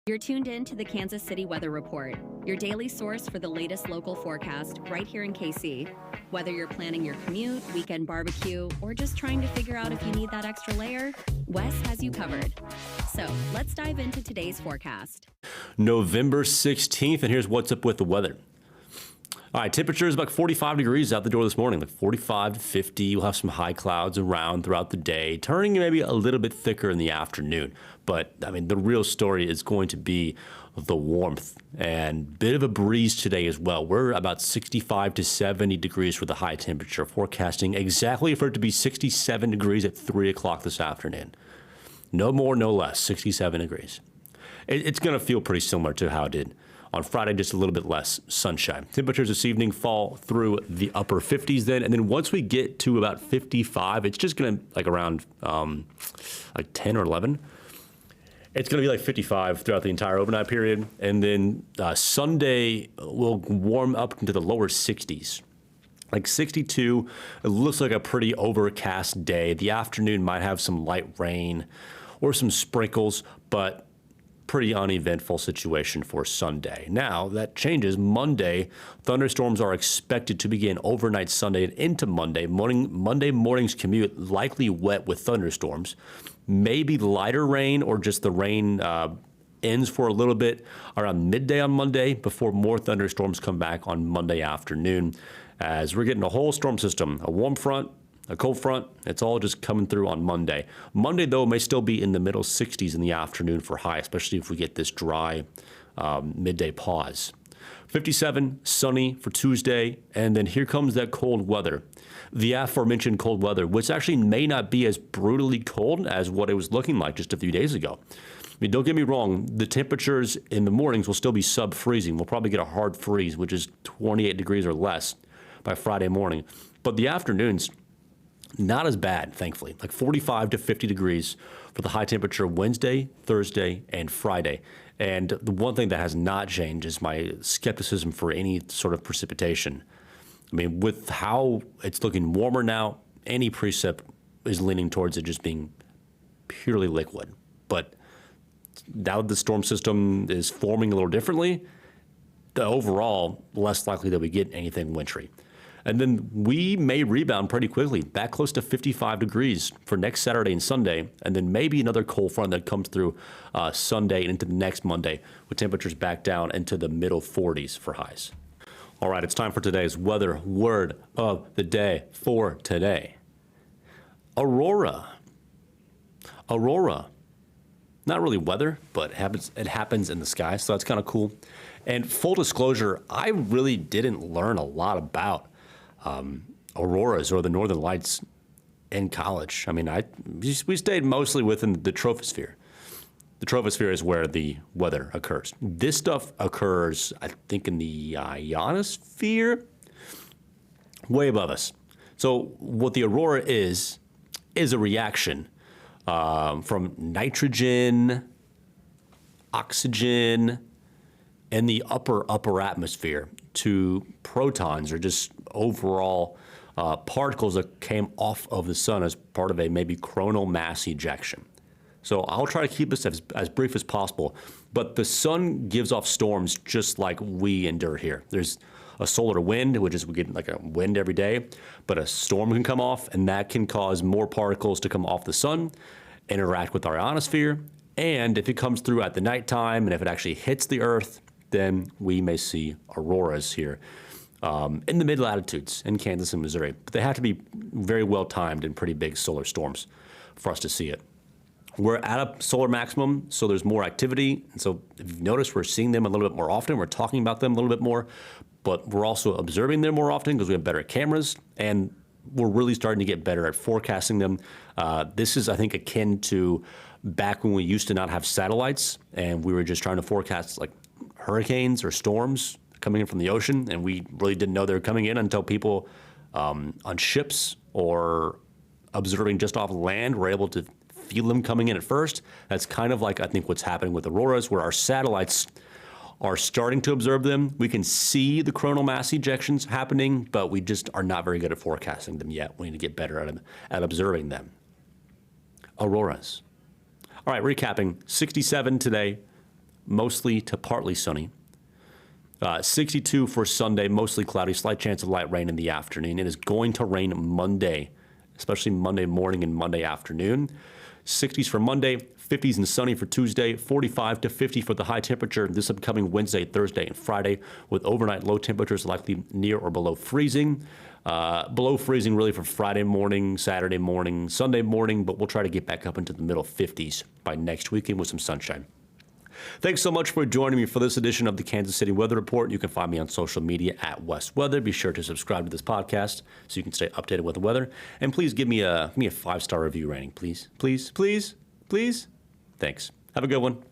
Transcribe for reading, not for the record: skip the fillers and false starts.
You're tuned in to the Kansas City Weather Report, your daily source for the latest local forecast right here in KC. Whether you're planning your commute, weekend barbecue, or just trying to figure out if you need that extra layer, Wes has you covered. So let's dive into today's forecast. November 16th, and here's what's up with the weather. All right, temperature is about 45 degrees out the door this morning, like 45 to 50. We'll have some high clouds around throughout the day, turning maybe a little bit thicker in the afternoon. But, I mean, the real story is going to be the warmth and bit of a breeze today as well. We're about 65 to 70 degrees for the high temperature, forecasting exactly for it to be 67 degrees at 3 o'clock this afternoon. No more, no less, 67 degrees. It's going to feel pretty similar to how it did on Friday, just a little bit less sunshine. Temperatures this evening fall through the upper 50s then, and then once we get to about 55, it's just going to like around like 10 or 11. It's going to be like 55 throughout the entire overnight period, and then Sunday will warm up into the lower 60s. Like 62, it looks like a pretty overcast day. The afternoon might have some light rain or some sprinkles, but pretty uneventful situation for Sunday. Now, that changes. Monday, thunderstorms are expected to begin overnight Sunday and into Monday. Monday morning's commute likely wet with thunderstorms. Maybe lighter rain or just the rain ends for a little bit around midday on Monday before more thunderstorms come back on Monday afternoon as we're getting a whole storm system, a warm front, a cold front. It's all just coming through on Monday. Monday, though, may still be in the middle 60s in the afternoon for high, especially if we get this dry midday pause. 57, sunny for Tuesday, and then here comes that cold weather. The aforementioned cold weather, which actually may not be as brutally cold as what it was looking like just a few days ago. I mean, don't get me wrong, the temperatures in the mornings will still be sub-freezing. We'll probably get a hard freeze, which is 28 degrees or less by Friday morning. But the afternoons, not as bad, thankfully, like 45 to 50 degrees for the high temperature Wednesday, Thursday, and Friday. And the one thing that has not changed is my skepticism for any sort of precipitation. I mean, with how it's looking warmer now, any precip is leaning towards it just being purely liquid. But now that the storm system is forming a little differently, the overall less likely that we get anything wintry. And then we may rebound pretty quickly, back close to 55 degrees for next Saturday and Sunday, and then maybe another cold front that comes through Sunday and into the next Monday with temperatures back down into the middle 40s for highs. All right, it's time for today's weather word of the day for today. Aurora. Aurora. Not really weather, but it happens in the sky, so that's kind of cool. And full disclosure, I really didn't learn a lot about auroras or the northern lights in college. I mean, we stayed mostly within the troposphere. The troposphere is where the weather occurs. This stuff occurs, I think, in the ionosphere, way above us. So what the aurora is a reaction from nitrogen, oxygen, and the upper atmosphere to protons or just overall particles that came off of the sun as part of a maybe coronal mass ejection. So I'll try to keep this as brief as possible, but the sun gives off storms just like we endure here. There's a solar wind, which is we get like a wind every day, but a storm can come off and that can cause more particles to come off the sun, interact with our ionosphere, and if it comes through at the nighttime and if it actually hits the earth, then we may see auroras here in the mid-latitudes in Kansas and Missouri. But they have to be very well timed and pretty big solar storms for us to see it. We're at a solar maximum, so there's more activity. And so if you've noticed, we're seeing them a little bit more often. We're talking about them a little bit more, but we're also observing them more often because we have better cameras, and we're really starting to get better at forecasting them. This is, I think, akin to back when we used to not have satellites and we were just trying to forecast like hurricanes or storms coming in from the ocean, and we really didn't know they were coming in until people on ships or observing just off land were able to feel them coming in at first. That's kind of like, I think, what's happening with auroras, where our satellites are starting to observe them. We can see the coronal mass ejections happening, but we just are not very good at forecasting them yet. We need to get better at observing them. Auroras. All right, recapping, 67 today, mostly to partly sunny. 62 for Sunday, mostly cloudy, slight chance of light rain in the afternoon. It is going to rain Monday, especially Monday morning and Monday afternoon. 60s for Monday, 50s and sunny for Tuesday, 45 to 50 for the high temperature this upcoming Wednesday, Thursday, and Friday, with overnight low temperatures likely near or below freezing. Below freezing really for Friday morning, Saturday morning, Sunday morning, but we'll try to get back up into the middle 50s by next weekend with some sunshine. Thanks so much for joining me for this edition of the Kansas City Weather Report. You can find me on social media at West Weather. Be sure to subscribe to this podcast so you can stay updated with the weather. And please give me a 5-star review rating, please. Please, please, please. Thanks. Have a good one.